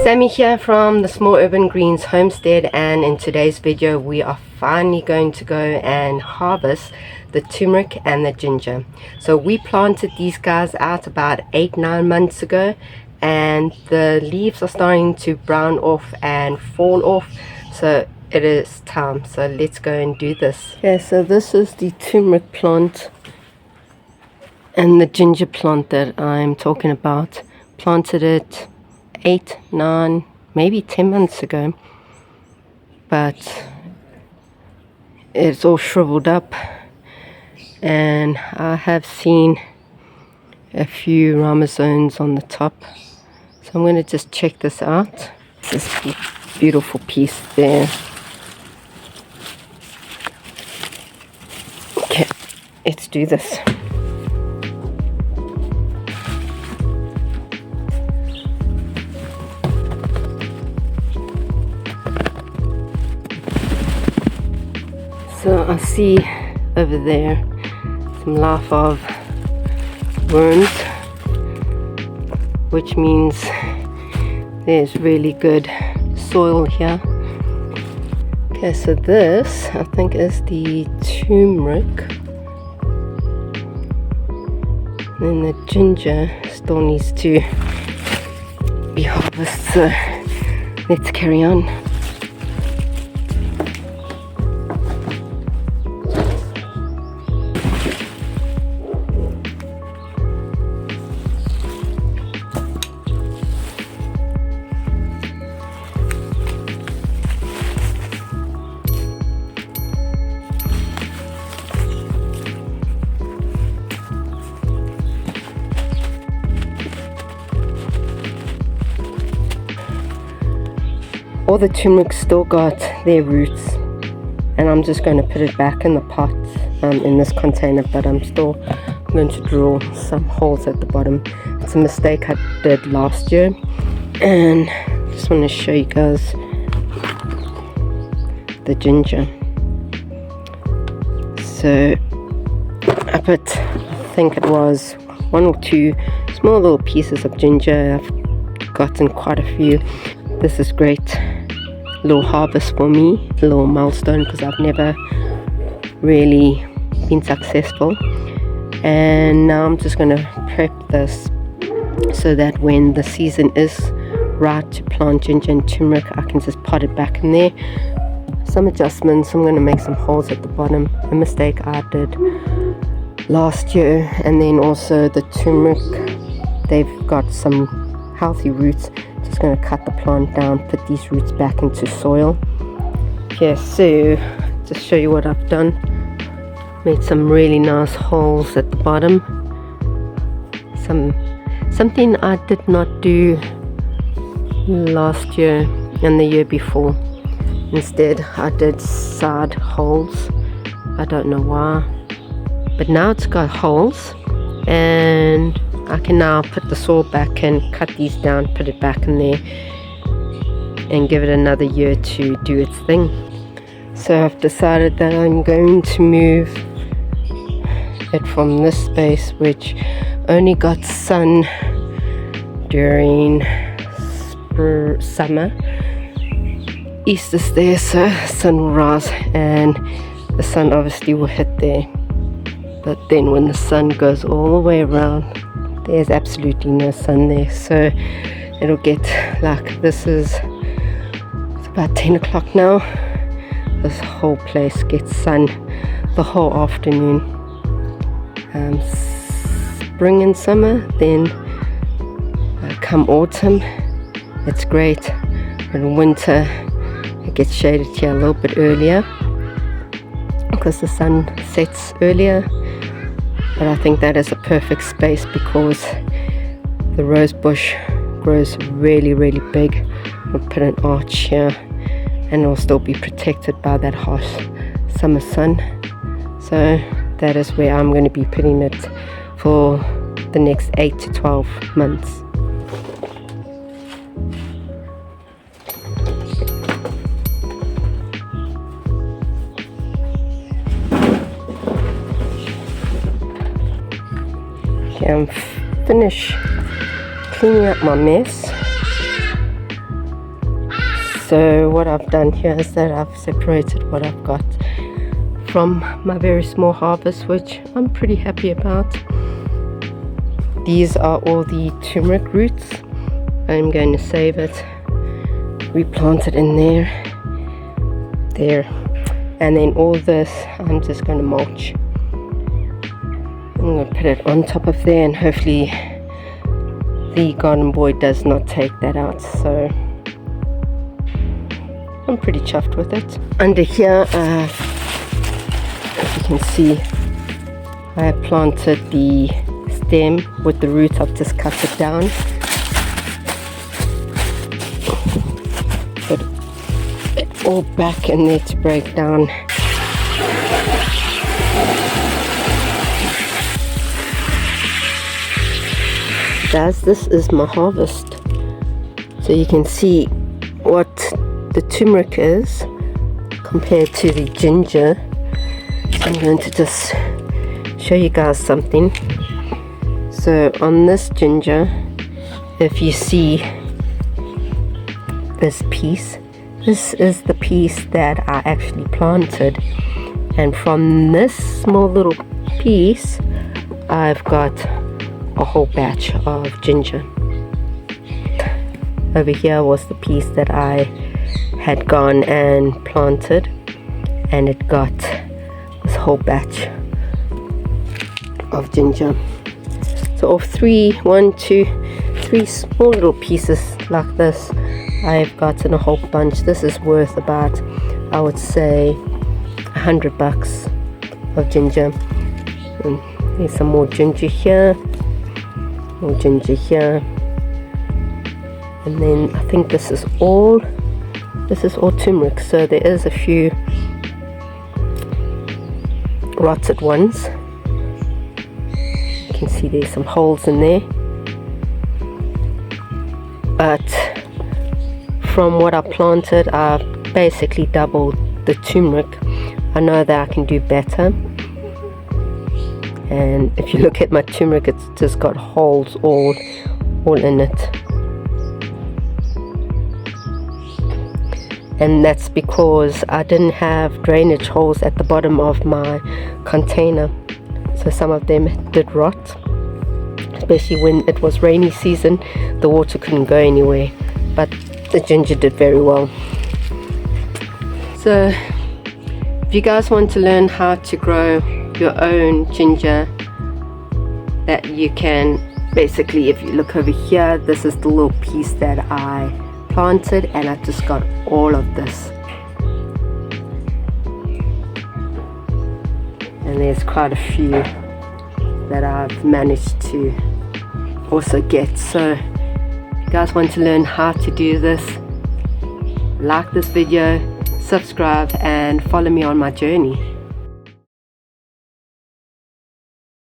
Sammy here from the Small Urban Greens Homestead, and in today's video we are finally going to go and harvest the turmeric and the ginger. So we planted these guys out about 8-9 months ago, and the leaves are starting to brown off and fall off, so it is time. So let's go and do this. Okay, so this is the turmeric plant and the ginger plant that I'm talking about. Planted it 8, 9, maybe 10 months ago, but it's all shriveled up, and I have seen a few rhizomes on the top, so I'm going to just check this out. This beautiful piece there. Okay, let's do this. So I see over there some life of worms, which means there's really good soil here. Okay, so this I think is the turmeric, and the ginger still needs to be harvested, so let's carry on. All the turmeric still got their roots, and I'm just going to put it back in the pot in this container, but I'm still going to drill some holes at the bottom. It's a mistake I did last year, and just want to show you guys the ginger. So I put, I think it was 1 or 2 small little pieces of ginger. I've gotten quite a few. This is great little harvest for me, a little milestone, because I've never really been successful. And now I'm just going to prep this so that when the season is right to plant ginger and turmeric, I can just pot it back in there. Some adjustments. I'm going to make some holes at the bottom, a mistake I did last year. And then also the turmeric, they've got some healthy roots. Just going to cut the plant down, put these roots back into soil. Okay, so just show you what I've done. Made some really nice holes at the bottom. Something I did not do last year and the year before. Instead I did side holes. I don't know why, but now it's got holes, and I can now put the soil back and cut these down, put it back in there, and give it another year to do its thing. So I've decided that I'm going to move it from this space, which only got sun during summer. Easter's there, so sun will rise, and the sun obviously will hit there. But then when the sun goes all the way around, there's absolutely no sun there, so it'll get like this is, it's about 10 o'clock now. This whole place gets sun the whole afternoon. Spring and summer, then come autumn, it's great. But in winter, it gets shaded here a little bit earlier because the sun sets earlier. But I think that is a perfect space because the rose bush grows really, really big. We'll put an arch here, and it'll still be protected by that harsh summer sun. So that is where I'm going to be putting it for the next 8 to 12 months. Okay, I'm finished cleaning up my mess. So what I've done here is that I've separated what I've got from my very small harvest, which I'm pretty happy about. These are all the turmeric roots. I'm going to save it, replant it in there, and then all this I'm just going to mulch. I'm going to put it on top of there, and hopefully the garden boy does not take that out. So I'm pretty chuffed with it. Under here, as you can see, I planted the stem with the root. I've just cut it down, put it all back in there to break down. Guys, this is my harvest. So you can see what the turmeric is compared to the ginger. So I'm going to just show you guys something. So on this ginger, if you see this piece, this is the piece that I actually planted, and from this small little piece I've got a whole batch of ginger. Over here was the piece that I had gone and planted, and it got this whole batch of ginger. So of three small little pieces like this, I've gotten a whole bunch. This is worth about, I would say, $100 of ginger. And there's some more ginger here, more ginger here, and then I think this is all turmeric. So there is a few rotted ones. You can see there's some holes in there, but from what I planted, I've basically doubled the turmeric. I know that I can do better. And if you look at my turmeric, it's just got holes all in it. And that's because I didn't have drainage holes at the bottom of my container. So some of them did rot. Especially when it was rainy season, the water couldn't go anywhere. But the ginger did very well. So if you guys want to learn how to grow your own ginger, that you can basically, if you look over here, this is the little piece that I planted, and I just got all of this, and there's quite a few that I've managed to also get. So if you guys want to learn how to do this, like this video, subscribe, and follow me on my journey.